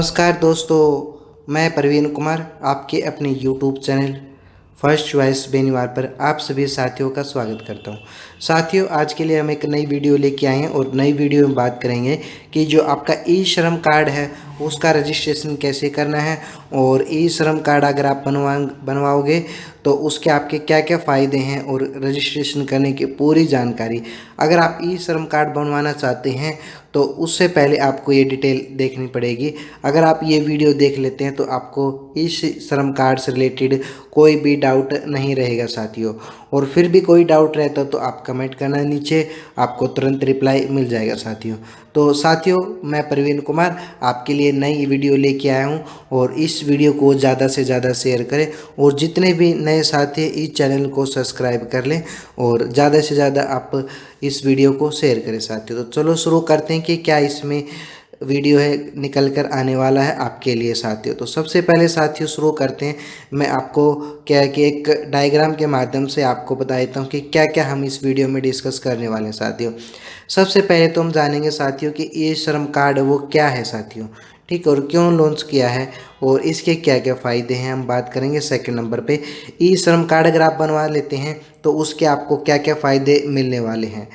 नमस्कार दोस्तों, मैं प्रवीण कुमार आपके अपने यूट्यूब चैनल फर्स्ट चॉइस बेनीवार पर आप सभी साथियों का स्वागत करता हूं। साथियों, आज के लिए हम एक नई वीडियो लेके आए हैं और नई वीडियो में बात करेंगे कि जो आपका ई श्रम कार्ड है उसका रजिस्ट्रेशन कैसे करना है और ई श्रम कार्ड अगर आप बनवाओगे तो उसके आपके क्या क्या फ़ायदे हैं और रजिस्ट्रेशन करने की पूरी जानकारी। अगर आप ई श्रम कार्ड बनवाना चाहते हैं तो उससे पहले आपको ये डिटेल देखनी पड़ेगी। अगर आप ये वीडियो देख लेते हैं तो आपको इस श्रम कार्ड से रिलेटेड कोई भी डाउट नहीं रहेगा साथियों। और फिर भी कोई डाउट रहता तो आप कमेंट करना नीचे, आपको तुरंत रिप्लाई मिल जाएगा साथियों। तो साथियों, मैं प्रवीण कुमार आपके लिए नई वीडियो लेके आया हूँ और इस वीडियो को ज़्यादा से ज़्यादा शेयर करें और जितने भी नए साथी इस चैनल को सब्सक्राइब कर लें और ज़्यादा से ज़्यादा आप इस वीडियो को शेयर करें साथियों। तो चलो शुरू करते हैं कि क्या इसमें वीडियो है निकल कर आने वाला है आपके लिए साथियों। तो सबसे पहले साथियों शुरू करते हैं। मैं आपको क्या है कि एक डायग्राम के माध्यम से आपको बता देता हूँ कि क्या क्या हम इस वीडियो में डिस्कस करने वाले हैं साथियों। सबसे पहले तो हम जानेंगे साथियों कि ई श्रम कार्ड वो क्या है साथियों, ठीक है, और क्यों लॉन्च किया है और इसके क्या क्या फ़ायदे हैं हम बात करेंगे। सेकंड नंबर पे ई श्रम कार्ड अगर आप बनवा लेते हैं तो उसके आपको क्या क्या फ़ायदे मिलने वाले हैं।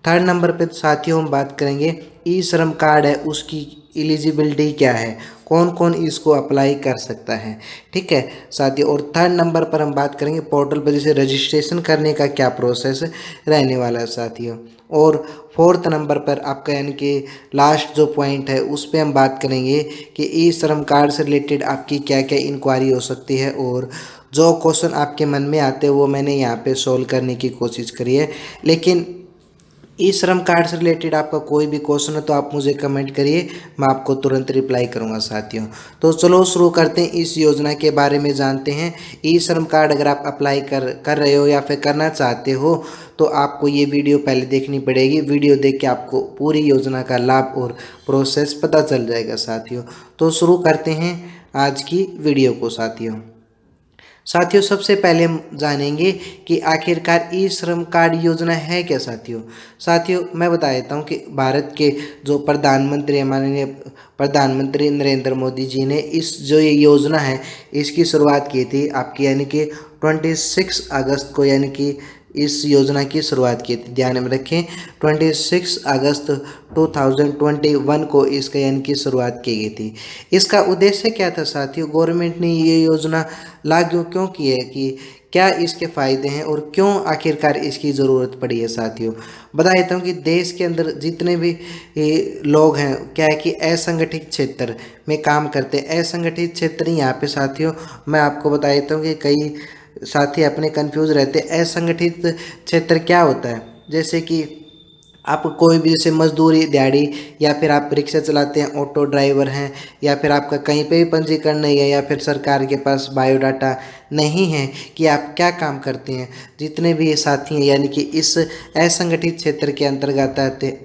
थर्ड नंबर पे साथियों हम बात करेंगे ई श्रम कार्ड है उसकी एलिजिबिलिटी क्या है, कौन कौन इसको अप्लाई कर सकता है, ठीक है साथियों। और थर्ड नंबर पर हम बात करेंगे पोर्टल पर जैसे रजिस्ट्रेशन करने का क्या प्रोसेस रहने वाला है साथियों। और फोर्थ नंबर पर आपका यानी कि लास्ट जो पॉइंट है उस पर हम बात करेंगे कि ई श्रम कार्ड से रिलेटेड आपकी क्या क्या इंक्वायरी हो सकती है और जो क्वेश्चन आपके मन में आते हैं वो मैंने यहाँ पे सोल्व करने की कोशिश करी है। लेकिन ई श्रम कार्ड से रिलेटेड आपका कोई भी क्वेश्चन है तो आप मुझे कमेंट करिए, मैं आपको तुरंत रिप्लाई करूंगा साथियों। तो चलो शुरू करते हैं, इस योजना के बारे में जानते हैं। ई श्रम कार्ड अगर आप अप्लाई कर रहे हो या फिर करना चाहते हो तो आपको ये वीडियो पहले देखनी पड़ेगी। वीडियो देख के आपको पूरी योजना का लाभ और प्रोसेस पता चल जाएगा साथियों। तो शुरू करते हैं आज की वीडियो को साथियों। साथियों, सबसे पहले हम जानेंगे कि आखिरकार ई श्रम कार्ड योजना है क्या साथियों। साथियों, मैं बता देता हूँ कि भारत के जो प्रधानमंत्री माननीय प्रधानमंत्री नरेंद्र मोदी जी ने इस जो ये योजना है इसकी शुरुआत की थी आपकी यानी कि 26 अगस्त को, यानी कि इस योजना की शुरुआत की थी। ध्यान में रखें 26 अगस्त 2021 को इसका यानी कि शुरुआत की गई थी। इसका उद्देश्य क्या था साथियों, गवर्नमेंट ने ये योजना लागू क्यों की है, कि क्या इसके फ़ायदे हैं और क्यों आखिरकार इसकी ज़रूरत पड़ी है साथियों। बता देता हूँ कि देश के अंदर जितने भी लोग हैं क्या है कि असंगठित क्षेत्र में काम करते हैं। असंगठित क्षेत्र यहाँ पे साथियों मैं आपको बता देता हूँ कि कई साथी अपने कंफ्यूज रहते हैं। असंगठित क्षेत्र क्या होता है, जैसे कि आप कोई भी जैसे मजदूरी दिहाड़ी या फिर आप रिक्शा चलाते हैं, ऑटो ड्राइवर हैं, या फिर आपका कहीं पे भी पंजीकरण नहीं है या फिर सरकार के पास बायोडाटा नहीं है कि आप क्या काम करते हैं। जितने भी ये साथी हैं यानी कि इस असंगठित क्षेत्र के अंतर्गत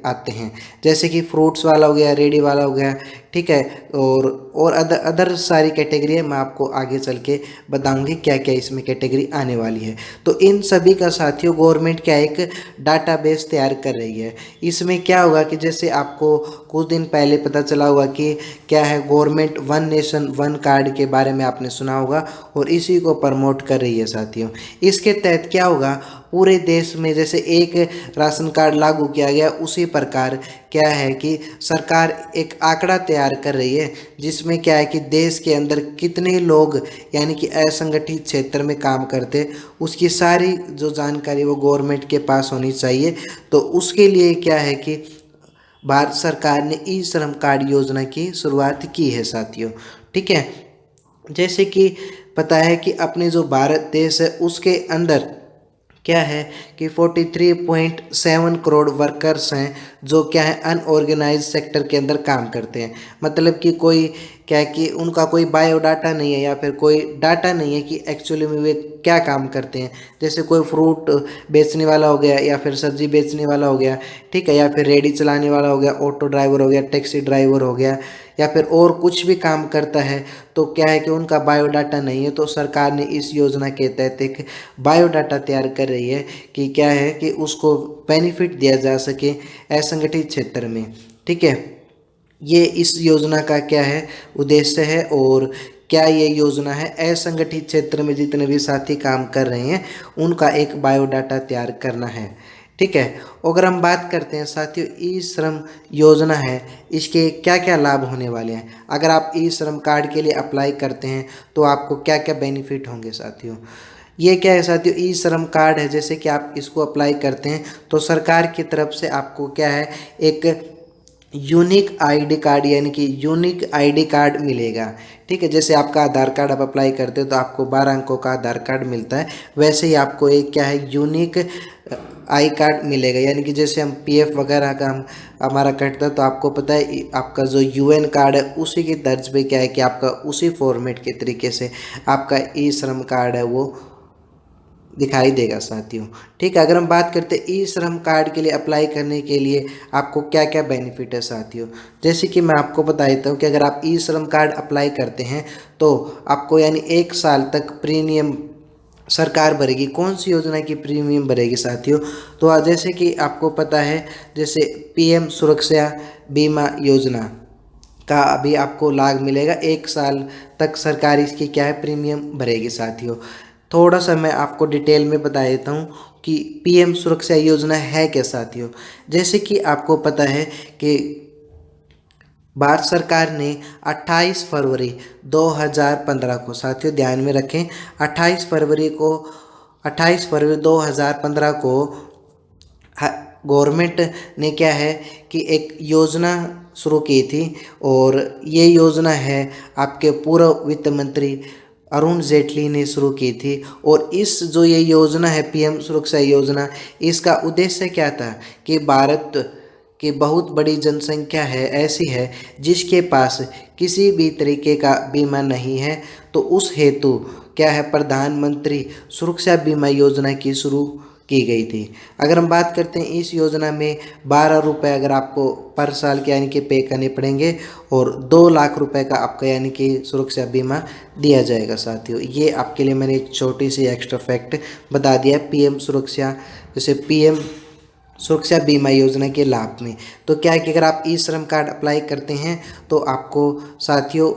आते हैं, जैसे कि फ्रूट्स वाला हो गया, रेडी वाला हो गया, ठीक है, और अदर सारी कैटेगरी है। मैं आपको आगे चल के बताऊंगी क्या क्या इसमें कैटेगरी आने वाली है। तो इन सभी का साथियों गवर्नमेंट क्या एक डाटाबेस तैयार कर रही है। इसमें क्या होगा कि जैसे आपको कुछ दिन पहले पता चला होगा कि क्या है government one nation one card के बारे में आपने सुना होगा और इसी को प्रमोट कर रही है साथियों। इसके तहत क्या होगा, पूरे देश में जैसे एक राशन कार्ड लागू किया गया उसी प्रकार क्या है कि सरकार एक आंकड़ा तैयार कर रही है जिसमें क्या है कि देश के अंदर कितने लोग यानी कि असंगठित क्षेत्र में काम करते उसकी सारी जो जानकारी वो गवर्नमेंट के पास होनी चाहिए। तो उसके लिए क्या है कि भारत सरकार ने ई श्रम कार्ड योजना की शुरुआत की है साथियों, ठीक है। जैसे कि पता है कि अपने जो भारत देश है उसके अंदर क्या है कि 43.7 करोड़ वर्कर्स हैं जो क्या है अनऑर्गेनाइज सेक्टर के अंदर काम करते हैं। मतलब कि कोई क्या है कि उनका कोई बायोडाटा नहीं है या फिर कोई डाटा नहीं है कि एक्चुअली में वे क्या काम करते हैं। जैसे कोई फ्रूट बेचने वाला हो गया या फिर सब्जी बेचने वाला हो गया, ठीक है, या फिर रेडी चलाने वाला हो गया, ऑटो ड्राइवर हो गया, टैक्सी ड्राइवर हो गया, या फिर और कुछ भी काम करता है तो क्या है कि उनका बायोडाटा नहीं है। तो सरकार ने इस योजना के तहत एक बायोडाटा तैयार कर रही है कि क्या है कि उसको बेनिफिट दिया जा सके असंगठित क्षेत्र में, ठीक है। ये इस योजना का क्या है उद्देश्य है, और क्या ये योजना है असंगठित क्षेत्र में जितने भी साथी काम कर रहे हैं उनका एक बायोडाटा तैयार करना है। ठीक है। अगर हम बात करते हैं साथियों ई श्रम योजना है, इसके क्या क्या लाभ होने वाले हैं। अगर आप ई श्रम कार्ड के लिए अप्लाई करते हैं तो आपको क्या क्या बेनिफिट होंगे साथियों। ये क्या है साथियों, ई श्रम कार्ड है। जैसे कि आप इसको अप्लाई करते हैं तो सरकार की तरफ से आपको क्या है एक यूनिक आईडी कार्ड यानी कि यूनिक आईडी कार्ड मिलेगा। ठीक है। जैसे आपका आधार कार्ड आप अप्लाई करते हो तो आपको 12 अंकों का आधार कार्ड मिलता है, वैसे ही आपको एक क्या है यूनिक आई कार्ड मिलेगा। यानी कि जैसे हम पीएफ वगैरह का हम हमारा कटता है तो आपको पता है आपका जो यूएन कार्ड है उसी की तर्ज पे क्या है कि आपका उसी फॉर्मेट के तरीके से आपका ई श्रम कार्ड है वो दिखाई देगा साथियों। ठीक है। अगर हम बात करते हैं ई श्रम कार्ड के लिए अप्लाई करने के लिए आपको क्या क्या बेनिफिट है साथियों। जैसे कि मैं आपको बता देता हूँ कि अगर आप ई श्रम कार्ड अप्लाई करते हैं तो आपको यानी 1 साल तक प्रीमियम सरकार भरेगी। कौन सी योजना की प्रीमियम भरेगी साथियों, तो जैसे कि आपको पता है जैसे पीएम सुरक्षा बीमा योजना का अभी आपको लाभ मिलेगा। 1 साल तक सरकार इसकी क्या है प्रीमियम भरेगी साथियों। थोड़ा सा मैं आपको डिटेल में बता देता हूँ कि पीएम सुरक्षा योजना है क्या साथियों। जैसे कि आपको पता है कि भारत सरकार ने 28 फरवरी 2015 को साथियों ध्यान में रखें 28 फरवरी 2015 को गवर्नमेंट ने क्या है कि एक योजना शुरू की थी, और ये योजना है आपके पूर्व वित्त मंत्री अरुण जेटली ने शुरू की थी। और इस जो ये योजना है पीएम सुरक्षा योजना, इसका उद्देश्य क्या था कि भारत की बहुत बड़ी जनसंख्या है ऐसी है जिसके पास किसी भी तरीके का बीमा नहीं है, तो उस हेतु क्या है प्रधानमंत्री सुरक्षा बीमा योजना की शुरू की गई थी। अगर हम बात करते हैं इस योजना में 12 रुपये अगर आपको पर साल के यानी कि पे करने पड़ेंगे, और 2 लाख रुपए का आपका यानी कि सुरक्षा बीमा दिया जाएगा साथियों। ये आपके लिए मैंने एक छोटी सी एक्स्ट्रा फैक्ट बता दिया पीएम सुरक्षा जैसे पीएम सुरक्षा बीमा योजना के लाभ में। तो क्या है कि अगर आप ई श्रम कार्ड अप्लाई करते हैं तो आपको साथियों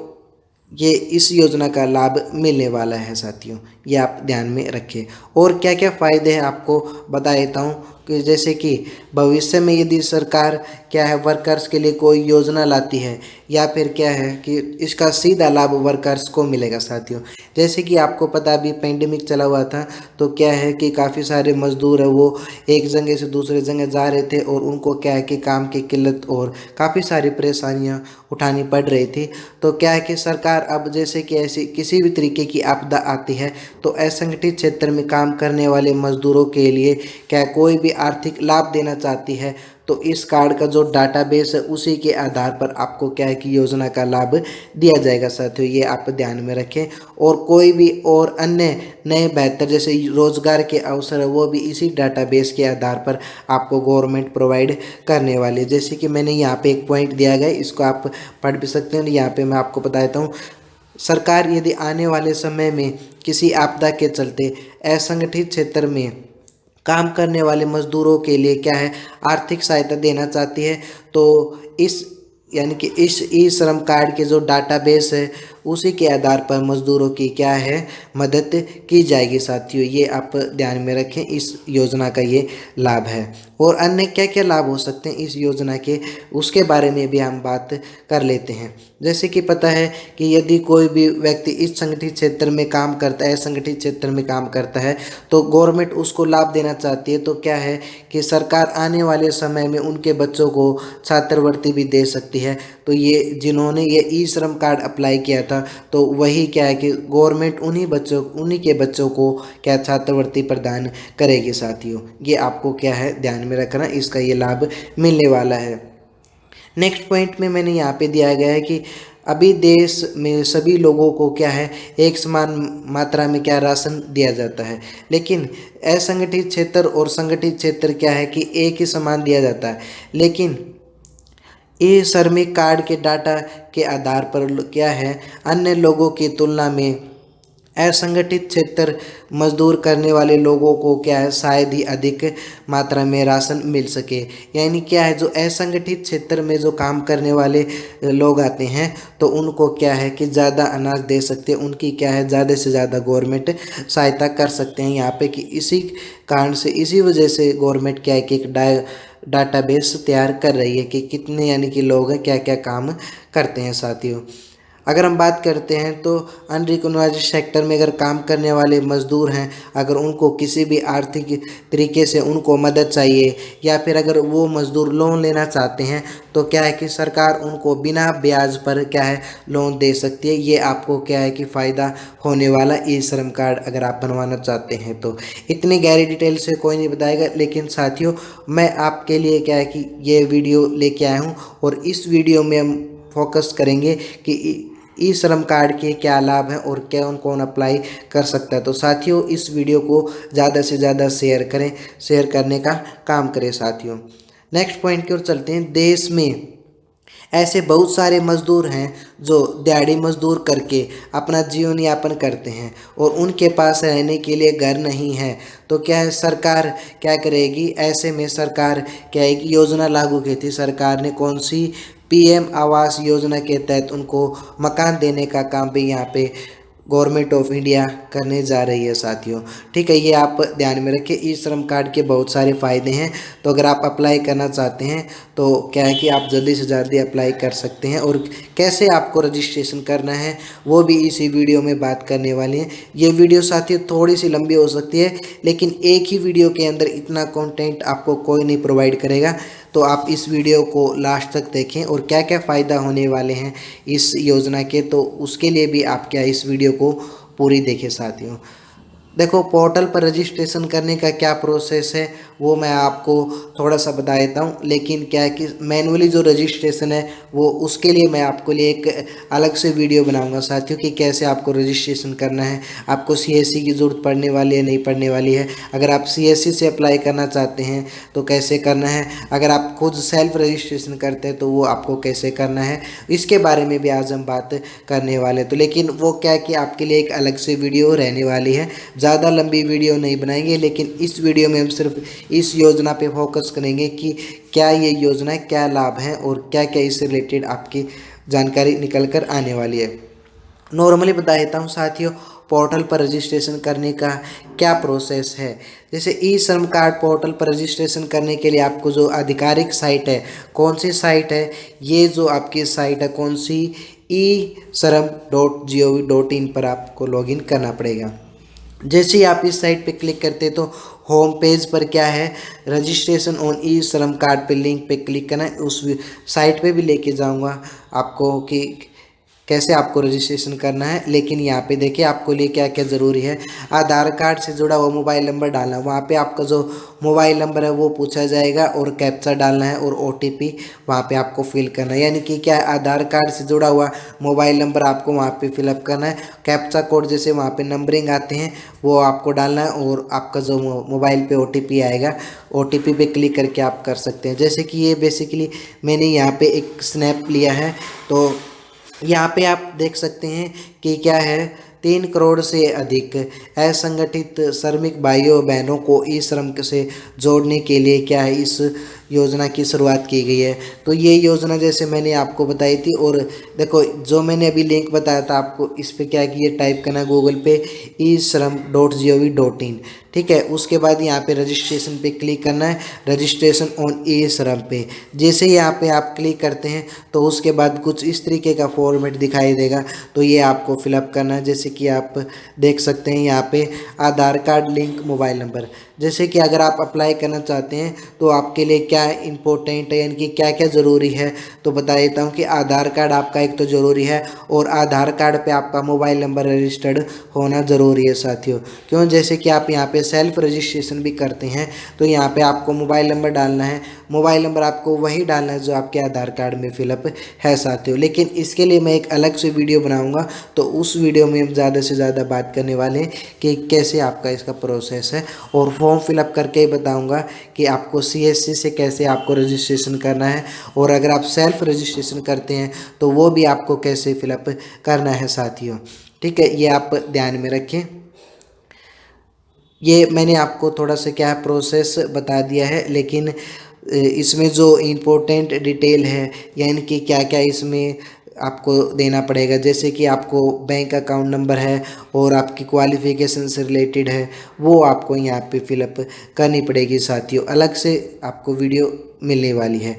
ये इस योजना का लाभ मिलने वाला है साथियों, ये आप ध्यान में रखें। और क्या क्या फ़ायदे हैं आपको बता देता हूँ कि जैसे कि भविष्य में यदि सरकार क्या है वर्कर्स के लिए कोई योजना लाती है या फिर क्या है कि इसका सीधा लाभ वर्कर्स को मिलेगा साथियों। जैसे कि आपको पता अभी पेंडेमिक चला हुआ था तो क्या है कि काफ़ी सारे मजदूर है वो एक जगह से दूसरे जगह जा रहे थे, और उनको क्या है कि काम की किल्लत और काफ़ी सारी परेशानियां उठानी पड़ रही थी। तो क्या है कि सरकार अब जैसे कि ऐसी किसी भी तरीके की आपदा आती है तो असंगठित क्षेत्र में काम करने वाले मजदूरों के लिए क्या कोई भी आर्थिक लाभ देना चाहती है, तो इस कार्ड का जो डाटाबेस है उसी के आधार पर आपको क्या है कि योजना का लाभ दिया जाएगा साथियों, ये आप ध्यान में रखें। और कोई भी और अन्य नए बेहतर जैसे रोजगार के अवसर है वो भी इसी डाटाबेस के आधार पर आपको गवर्नमेंट प्रोवाइड करने वाली है। जैसे कि मैंने यहाँ पे एक पॉइंट दिया गया, इसको आप पढ़ भी सकते हैं। यहाँ पे मैं आपको बता देता हूँ, सरकार यदि आने वाले समय में किसी आपदा के चलते असंगठित क्षेत्र में काम करने वाले मजदूरों के लिए क्या है आर्थिक सहायता देना चाहती है, तो इस यानी कि इस ई श्रम कार्ड के जो डाटाबेस है उसी के आधार पर मजदूरों की क्या है मदद की जाएगी साथियों, ये आप ध्यान में रखें। इस योजना का ये लाभ है। और अन्य क्या क्या लाभ हो सकते हैं इस योजना के, उसके बारे में भी हम बात कर लेते हैं। जैसे कि पता है कि यदि कोई भी व्यक्ति इस संगठित क्षेत्र में काम करता है संगठित क्षेत्र में काम करता है तो गवर्नमेंट उसको लाभ देना चाहती है, तो क्या है कि सरकार आने वाले समय में उनके बच्चों को छात्रवृत्ति भी दे सकती है। तो ये जिन्होंने ये ई श्रम कार्ड अप्लाई किया था तो वही क्या है कि गवर्नमेंट उन्हीं के बच्चों को क्या छात्रवृत्ति प्रदान करेगी साथियों, ये आपको क्या है ध्यान में रखना, इसका ये लाभ मिलने वाला है। नेक्स्ट पॉइंट में मैंने यहाँ पे दिया गया है कि अभी देश में सभी लोगों को क्या है एक समान मात्रा में क्या राशन दिया जाता है, लेकिन असंगठित क्षेत्र और संगठित क्षेत्र क्या है कि एक ही समान दिया जाता है। लेकिन ये श्रमिक कार्ड के डाटा के आधार पर क्या है अन्य लोगों की तुलना में असंगठित क्षेत्र मजदूर करने वाले लोगों को क्या है शायद ही अधिक मात्रा में राशन मिल सके। यानी क्या है, जो असंगठित क्षेत्र में जो काम करने वाले लोग आते हैं तो उनको क्या है कि ज़्यादा अनाज दे सकते हैं, उनकी क्या है ज़्यादा से ज़्यादा गवर्नमेंट सहायता कर सकते हैं यहाँ पे। कि इसी कारण से, इसी वजह से गवर्नमेंट क्या है कि एक डाटाबेस तैयार कर रही है कि कितने यानी कि लोग हैं क्या क्या काम करते हैं साथियों। अगर हम बात करते हैं तो अनरिकॉग्नाइज्ड सेक्टर में अगर काम करने वाले मजदूर हैं, अगर उनको किसी भी आर्थिक तरीके से उनको मदद चाहिए या फिर अगर वो मजदूर लोन लेना चाहते हैं तो क्या है कि सरकार उनको बिना ब्याज पर क्या है लोन दे सकती है। ये आपको क्या है कि फ़ायदा होने वाला ई श्रम कार्ड अगर आप बनवाना चाहते हैं तो। इतनी गहरी डिटेल से कोई नहीं बताएगा, लेकिन साथियों मैं आपके लिए क्या है कि ये वीडियो लेके आया हूँ और इस वीडियो में हम फोकस करेंगे कि ई श्रम कार्ड के क्या लाभ हैं और कौन कौन अप्लाई कर सकता है। तो साथियों इस वीडियो को ज़्यादा से ज़्यादा शेयर करें, शेयर करने का काम करें साथियों। नेक्स्ट पॉइंट की ओर चलते हैं। देश में ऐसे बहुत सारे मजदूर हैं जो दिहाड़ी मजदूर करके अपना जीवन यापन करते हैं और उनके पास रहने के लिए घर नहीं है। तो क्या है, सरकार क्या करेगी, ऐसे में सरकार क्या है कि योजना लागू की थी सरकार ने, कौन सी, पीएम आवास योजना के तहत उनको मकान देने का काम भी यहाँ पे गवर्नमेंट ऑफ इंडिया करने जा रही है साथियों। ठीक है, ये आप ध्यान में रखें। ई श्रम कार्ड के बहुत सारे फ़ायदे हैं, तो अगर आप अप्लाई करना चाहते हैं तो क्या है कि आप जल्दी से जल्दी अप्लाई कर सकते हैं। और कैसे आपको रजिस्ट्रेशन करना है वो भी इसी वीडियो में बात करने वाले हैं। ये वीडियो साथियों थोड़ी सी लंबी हो सकती है, लेकिन एक ही वीडियो के अंदर इतना कंटेंट आपको कोई नहीं प्रोवाइड करेगा। तो आप इस वीडियो को लास्ट तक देखें और क्या क्या फ़ायदा होने वाले हैं इस योजना के, तो उसके लिए भी आप क्या इस वीडियो को पूरी देखें साथियों। देखो, पोर्टल पर रजिस्ट्रेशन करने का क्या प्रोसेस है वो मैं आपको थोड़ा सा बता देता हूँ, लेकिन क्या है कि मैनुअली जो रजिस्ट्रेशन है वो उसके लिए मैं आपको लिए एक अलग से वीडियो बनाऊंगा साथियों कि कैसे आपको रजिस्ट्रेशन करना है। आपको सीएससी की ज़रूरत पड़ने वाली है नहीं पड़ने वाली है, अगर आप सीएससी से अप्लाई करना चाहते हैं तो कैसे करना है, अगर आप खुद सेल्फ रजिस्ट्रेशन करते हैं तो वो आपको कैसे करना है, इसके बारे में भी आज हम बात करने वाले। तो लेकिन वो क्या है कि आपके लिए एक अलग से वीडियो रहने वाली है, ज़्यादा लंबी वीडियो नहीं बनाएंगे, लेकिन इस वीडियो में हम सिर्फ इस योजना पे फोकस करेंगे कि क्या ये योजना, क्या लाभ हैं और क्या क्या इससे रिलेटेड आपकी जानकारी निकल कर आने वाली है। नॉर्मली बता देता हूँ साथियों, पोर्टल पर रजिस्ट्रेशन करने का क्या प्रोसेस है। जैसे ई श्रम कार्ड पोर्टल पर रजिस्ट्रेशन करने के लिए आपको जो आधिकारिक साइट है, कौन सी साइट है, ये जो आपकी साइट है कौन सी, e-shram.gov.in पर आपको लॉगिन करना पड़ेगा। जैसे ही आप इस साइट पे क्लिक करते हैं तो होम पेज पर क्या है, रजिस्ट्रेशन ऑन ई श्रम कार्ड पे लिंक पे क्लिक करना है। उस साइट पे भी लेके जाऊंगा आपको कि कैसे आपको रजिस्ट्रेशन करना है। लेकिन यहाँ पे देखिए आपको लिए क्या क्या ज़रूरी है, आधार कार्ड से जुड़ा हुआ मोबाइल नंबर डालना, वहाँ पे आपका जो मोबाइल नंबर है वो पूछा जाएगा और कैप्चा डालना है और ओटीपी वहाँ पे आपको फिल करना है। यानी कि क्या है, आधार कार्ड से जुड़ा हुआ मोबाइल नंबर आपको वहाँ पे फिलअप करना है, कैप्चा कोड जैसे वहाँ पे नंबरिंग आते हैं वो आपको डालना है और आपका जो मोबाइल पे ओटीपी आएगा, ओटीपी पे क्लिक करके आप कर सकते हैं। जैसे कि ये बेसिकली मैंने यहाँ पे एक स्नैप लिया है, तो यहाँ पे आप देख सकते हैं कि क्या है, 3 करोड़ से अधिक असंगठित श्रमिक भाइयों बहनों को ई श्रम से जोड़ने के लिए क्या है इस योजना की शुरुआत की गई है। तो ये योजना जैसे मैंने आपको बताई थी, और देखो जो मैंने अभी लिंक बताया था आपको, इस पे क्या है कि ये टाइप करना गूगल पे e-shram.gov.in, ठीक है। उसके बाद यहाँ पे रजिस्ट्रेशन पे क्लिक करना है, रजिस्ट्रेशन ऑन ई श्रम पे। जैसे यहाँ पे आप क्लिक करते हैं तो उसके बाद कुछ इस तरीके का फॉर्मेट दिखाई देगा, तो ये आपको फिलअप करना है। जैसे कि आप देख सकते हैं यहाँ पे आधार कार्ड लिंक मोबाइल नंबर। जैसे कि अगर आप अप्लाई करना चाहते हैं तो आपके लिए क्या इंपॉर्टेंट है, यानी कि क्या क्या ज़रूरी है, तो बता देता हूँ कि आधार कार्ड आपका एक तो ज़रूरी है और आधार कार्ड पे आपका मोबाइल नंबर रजिस्टर्ड होना ज़रूरी है साथियों। क्यों, जैसे कि आप यहाँ पे सेल्फ रजिस्ट्रेशन भी करते हैं तो यहाँ पे आपको मोबाइल नंबर डालना है, मोबाइल नंबर आपको वही डालना है जो आपके आधार कार्ड में फिलअप है साथियों। लेकिन इसके लिए मैं एक अलग से वीडियो बनाऊँगा, तो उस वीडियो में हम ज़्यादा से ज़्यादा बात करने वाले हैं कि कैसे आपका इसका प्रोसेस है, और फॉर्म फिलअप करके ही बताऊंगा कि आपको सीएससी से कैसे आपको रजिस्ट्रेशन करना है, और अगर आप सेल्फ रजिस्ट्रेशन करते हैं तो वो भी आपको कैसे फिलअप करना है साथियों। ठीक है, ये आप ध्यान में रखें। ये मैंने आपको थोड़ा सा क्या प्रोसेस बता दिया है, लेकिन इसमें जो इम्पोर्टेंट डिटेल है यानी कि क्या क्या इसमें आपको देना पड़ेगा, जैसे कि आपको बैंक अकाउंट नंबर है और आपकी क्वालिफ़िकेशन से रिलेटेड है, वो आपको यहाँ पे फिलअप करनी पड़ेगी साथियों। अलग से आपको वीडियो मिलने वाली है।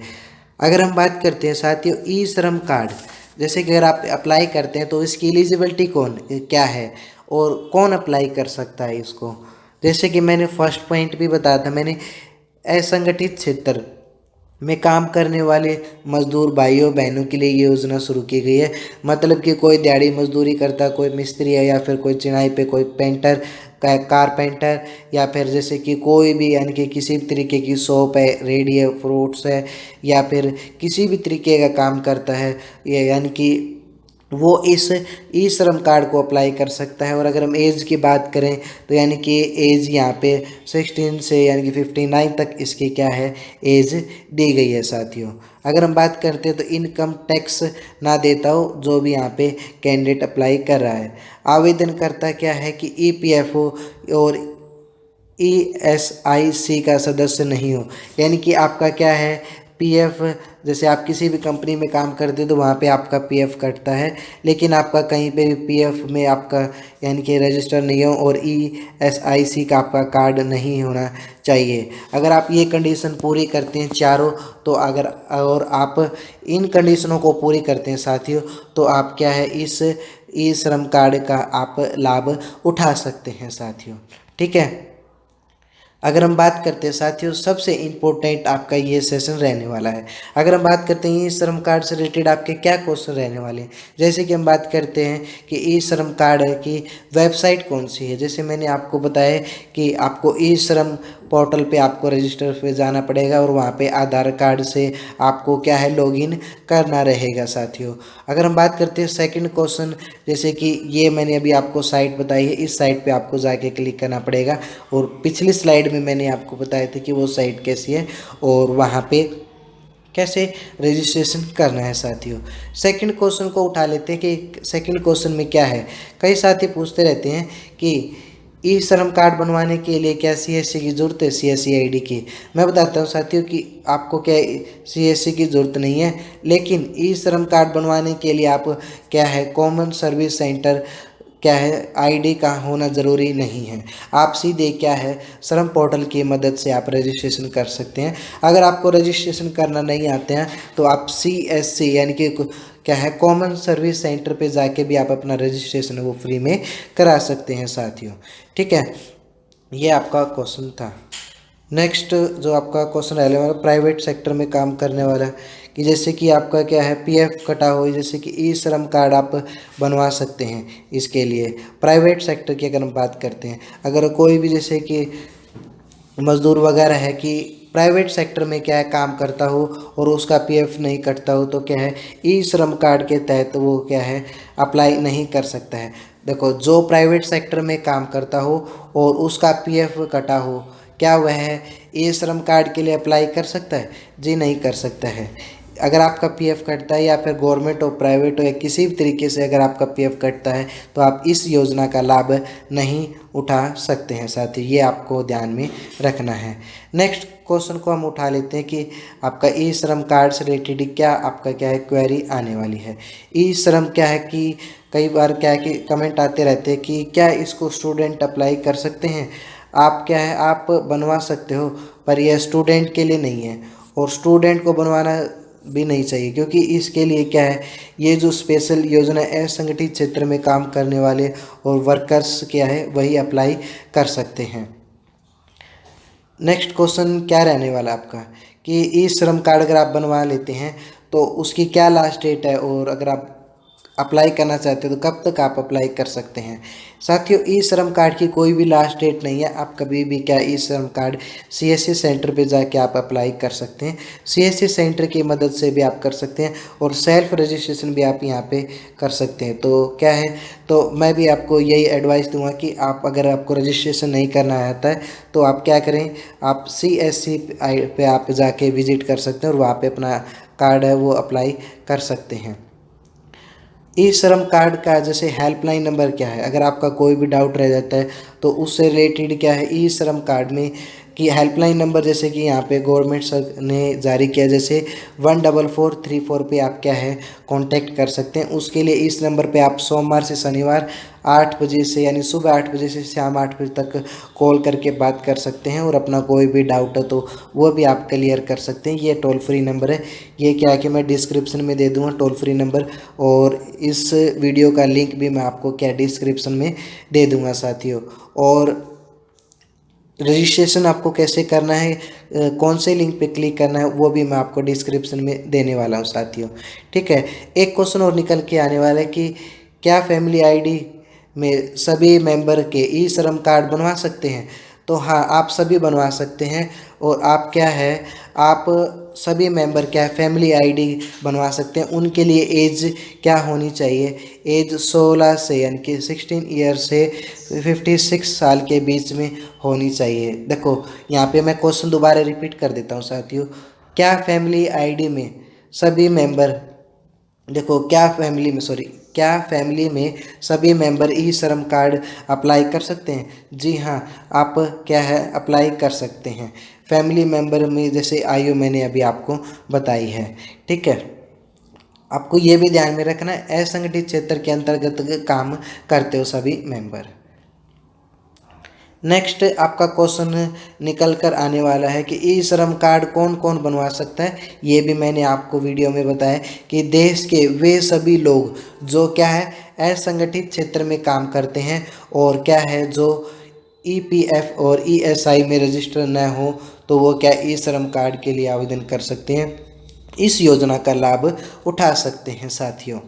अगर हम बात करते हैं साथियों ई श्रम कार्ड, जैसे कि अगर आप अप्लाई करते हैं तो इसकी एलिजिबिलिटी क्या है और कौन अप्लाई कर सकता है इसको। जैसे कि मैंने फर्स्ट पॉइंट भी बताया था, मैंने असंगठित क्षेत्र में काम करने वाले मजदूर भाइयों बहनों के लिए ये योजना शुरू की गई है। मतलब कि कोई दिहाड़ी मजदूरी करता, कोई मिस्त्री है या फिर कोई चिनाई पे, कोई पेंटर, कारपेंटर, या फिर जैसे कि कोई भी यानी कि किसी भी तरीके की शॉप है, रेडी है, फ्रूट्स है, या फिर किसी भी तरीके का काम करता है, ये यानी कि वो इस ई श्रम कार्ड को अप्लाई कर सकता है। और अगर हम एज की बात करें तो यानी कि एज यहाँ पे 16 से यानी कि 59 तक इसकी क्या है एज दी गई है साथियों। अगर हम बात करते हैं तो इनकम टैक्स ना देता हो जो भी यहाँ पे कैंडिडेट अप्लाई कर रहा है। आवेदन करता क्या है कि ईपीएफओ और ईएसआईसी का सदस्य नहीं हो, यानी कि आपका क्या है पीएफ, जैसे आप किसी भी कंपनी में काम करते हो तो वहाँ पे आपका पीएफ कटता है, लेकिन आपका कहीं पे भी पीएफ में आपका यानी कि रजिस्टर नहीं हो और ईएसआईसी का आपका कार्ड नहीं होना चाहिए। अगर आप ये कंडीशन पूरी करते हैं चारों, तो अगर और आप इन कंडीशनों को पूरी करते हैं साथियों, तो आप क्या है इस ई श्रम कार्ड का आप लाभ उठा सकते हैं साथियों। ठीक है, अगर हम बात करते हैं साथियों सबसे इम्पोर्टेंट आपका ये सेशन रहने वाला है। अगर हम बात करते हैं ई श्रम कार्ड से रिलेटेड आपके क्या क्वेश्चन रहने वाले हैं, जैसे कि हम बात करते हैं कि ई श्रम कार्ड की वेबसाइट कौन सी है। जैसे मैंने आपको बताया कि आपको ई श्रम पोर्टल पे आपको रजिस्टर पे जाना पड़ेगा और वहाँ पे आधार कार्ड से आपको क्या है लॉगिन करना रहेगा साथियों। अगर हम बात करते हैं सेकंड क्वेश्चन, जैसे कि ये मैंने अभी आपको साइट बताई है, इस साइट पे आपको जाके क्लिक करना पड़ेगा और पिछली स्लाइड में मैंने आपको बताया था कि वो साइट कैसी है और वहाँ पे कैसे रजिस्ट्रेशन करना है साथियों। सेकंड क्वेश्चन को उठा लेते हैं कि सेकंड क्वेश्चन में क्या है। कई साथी पूछते रहते हैं कि ई श्रम कार्ड बनवाने के लिए क्या सीएससी की ज़रूरत है, सीएससी आईडी की। मैं बताता हूँ साथियों कि आपको क्या सीएससी की ज़रूरत नहीं है, लेकिन ई श्रम कार्ड बनवाने के लिए आप क्या है कॉमन सर्विस सेंटर क्या है आईडी का होना ज़रूरी नहीं है। आप सीधे क्या है श्रम पोर्टल की मदद से आप रजिस्ट्रेशन कर सकते हैं। अगर आपको रजिस्ट्रेशन करना नहीं आते हैं तो आप सीएससी यानी कि क्या है कॉमन सर्विस सेंटर पे जाके भी आप अपना रजिस्ट्रेशन वो फ्री में करा सकते हैं साथियों। ठीक है, ये आपका क्वेश्चन था। नेक्स्ट जो आपका क्वेश्चन रहने वाला प्राइवेट सेक्टर में काम करने वाला, कि जैसे कि आपका क्या है पीएफ कटा हो, जैसे कि ई श्रम कार्ड आप बनवा सकते हैं। इसके लिए प्राइवेट सेक्टर की अगर हम बात करते हैं, अगर कोई भी जैसे कि मज़दूर वगैरह है कि प्राइवेट सेक्टर में क्या है काम करता हो और उसका पीएफ नहीं कटता हो, तो क्या है ई श्रम कार्ड के तहत वो क्या है अप्लाई नहीं कर सकता है। देखो, जो प्राइवेट सेक्टर में काम करता हो और उसका पीएफ कटा हो, क्या वह ई श्रम कार्ड के लिए अप्लाई कर सकता है? जी नहीं कर सकता है। अगर आपका पीएफ कटता है या फिर गवर्नमेंट हो प्राइवेट हो या किसी भी तरीके से अगर आपका पीएफ कटता है तो आप इस योजना का लाभ नहीं उठा सकते हैं साथियों, ये आपको ध्यान में रखना है। नेक्स्ट क्वेश्चन को हम उठा लेते हैं कि आपका ई श्रम कार्ड से रिलेटेड क्या आपका क्या है क्वेरी आने वाली है। ई श्रम क्या है कि कई बार क्या है कि कमेंट आते रहते हैं कि क्या इसको स्टूडेंट अप्लाई कर सकते हैं। आप क्या है आप बनवा सकते हो, पर यह स्टूडेंट के लिए नहीं है और स्टूडेंट को बनवाना भी नहीं चाहिए, क्योंकि इसके लिए क्या है ये जो स्पेशल योजना असंगठित क्षेत्र में काम करने वाले और वर्कर्स क्या है वही अप्लाई कर सकते हैं। नेक्स्ट क्वेश्चन क्या रहने वाला आपका कि ई श्रम कार्ड अगर आप बनवा लेते हैं तो उसकी क्या लास्ट डेट है और अगर आप अप्लाई करना चाहते हो तो कब तक आप अप्लाई कर सकते हैं। साथियों, ई श्रम कार्ड की कोई भी लास्ट डेट नहीं है। आप कभी भी क्या ई श्रम कार्ड सीएससी सेंटर पे जाके आप अप्लाई कर सकते हैं। सीएससी सेंटर की मदद से भी आप कर सकते हैं और सेल्फ रजिस्ट्रेशन भी आप यहाँ पे कर सकते हैं। तो क्या है, तो मैं भी आपको यही एडवाइस दूंगा कि आप अगर आपको रजिस्ट्रेशन नहीं करना आता है तो आप क्या करें, आप सीएससी पे आप जाके विजिट कर सकते हैं और वहाँ पे अपना कार्ड है वो अप्लाई कर सकते हैं। ई श्रम कार्ड का जैसे हेल्पलाइन नंबर क्या है, अगर आपका कोई भी डाउट रह जाता है तो उससे रिलेटेड क्या है ई श्रम कार्ड में कि हेल्पलाइन नंबर जैसे कि यहाँ पे गवर्नमेंट सर ने जारी किया, जैसे 14434 पे आप क्या है कांटेक्ट कर सकते हैं। उसके लिए इस नंबर पे आप सोमवार से शनिवार 8 बजे से यानी सुबह 8 बजे से शाम 8 बजे तक कॉल करके बात कर सकते हैं और अपना कोई भी डाउट है तो वो भी आप क्लियर कर सकते हैं। ये टोल फ्री नंबर है। ये क्या है कि मैं डिस्क्रिप्शन में दे दूँगा टोल फ्री नंबर, और इस वीडियो का लिंक भी मैं आपको क्या डिस्क्रिप्शन में दे दूँगा साथियों। और रजिस्ट्रेशन आपको कैसे करना है, कौन से लिंक पे क्लिक करना है, वो भी मैं आपको डिस्क्रिप्शन में देने वाला हूँ साथियों। ठीक है, एक क्वेश्चन और निकल के आने वाला है कि क्या फैमिली आईडी में सभी मेंबर के ई श्रम कार्ड बनवा सकते हैं। तो हाँ, आप सभी बनवा सकते हैं। और आप क्या है, आप सभी मेंबर क्या है फैमिली आईडी बनवा सकते हैं। उनके लिए एज क्या होनी चाहिए, एज 16 से यानी कि 16 ईयर से 56 साल के बीच में होनी चाहिए। देखो यहाँ पे मैं क्वेश्चन दोबारा रिपीट कर देता हूँ साथियों, क्या फैमिली आईडी में सभी मेंबर, देखो क्या फैमिली में सभी मेंबर ई श्रम कार्ड अप्लाई कर सकते हैं। जी हाँ, आप क्या है अप्लाई कर सकते हैं। फैमिली मेंबर में जैसे आयु मैंने अभी आपको बताई है। ठीक है, आपको ये भी ध्यान में रखना है असंगठित क्षेत्र के अंतर्गत काम करते हो सभी मेंबर। नेक्स्ट आपका क्वेश्चन निकल कर आने वाला है कि ई श्रम कार्ड कौन कौन बनवा सकता है। ये भी मैंने आपको वीडियो में बताया कि देश के वे सभी लोग जो क्या है असंगठित क्षेत्र में काम करते हैं और क्या है जो ईपीएफ और ईएसआई में रजिस्टर न हो, तो वो क्या ई श्रम कार्ड के लिए आवेदन कर सकते हैं, इस योजना का लाभ उठा सकते हैं साथियों।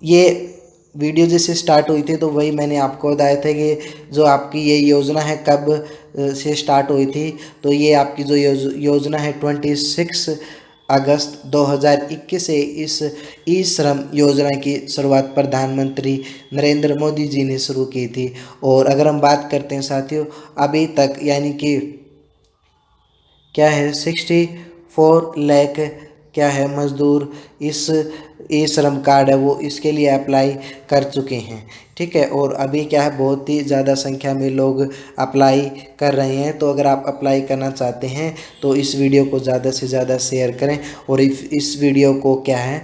ये वीडियो जैसे स्टार्ट हुई थी तो वही मैंने आपको बताया था कि जो आपकी ये योजना है कब से स्टार्ट हुई थी। तो ये आपकी जो योजना है 26 अगस्त 2021 से इस ई श्रम योजना की शुरुआत प्रधानमंत्री नरेंद्र मोदी जी ने शुरू की थी। और अगर हम बात करते हैं साथियों, अभी तक यानी कि क्या है 64 लाख क्या है मजदूर इस ई श्रम कार्ड है वो इसके लिए अप्लाई कर चुके हैं। ठीक है, और अभी क्या है बहुत ही ज़्यादा संख्या में लोग अप्लाई कर रहे हैं। तो अगर आप अप्लाई करना चाहते हैं तो इस वीडियो को ज़्यादा से ज़्यादा शेयर करें और इस वीडियो को क्या है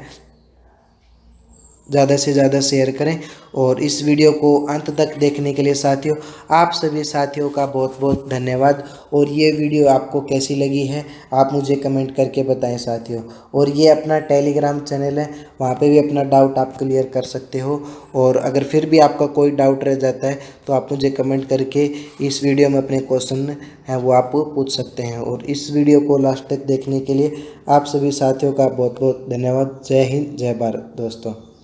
ज़्यादा से ज़्यादा शेयर करें। और इस वीडियो को अंत तक देखने के लिए साथियों आप सभी साथियों का बहुत बहुत धन्यवाद। और ये वीडियो आपको कैसी लगी है आप मुझे कमेंट करके बताएं साथियों। और ये अपना टेलीग्राम चैनल है, वहाँ पे भी अपना डाउट आप क्लियर कर सकते हो। और अगर फिर भी आपका कोई डाउट रह जाता है तो आप मुझे कमेंट करके इस वीडियो में अपने क्वेश्चन हैं वो आप पूछ सकते हैं। और इस वीडियो को लास्ट तक देखने के लिए आप सभी साथियों का बहुत बहुत धन्यवाद। जय हिंद, जय भारत दोस्तों।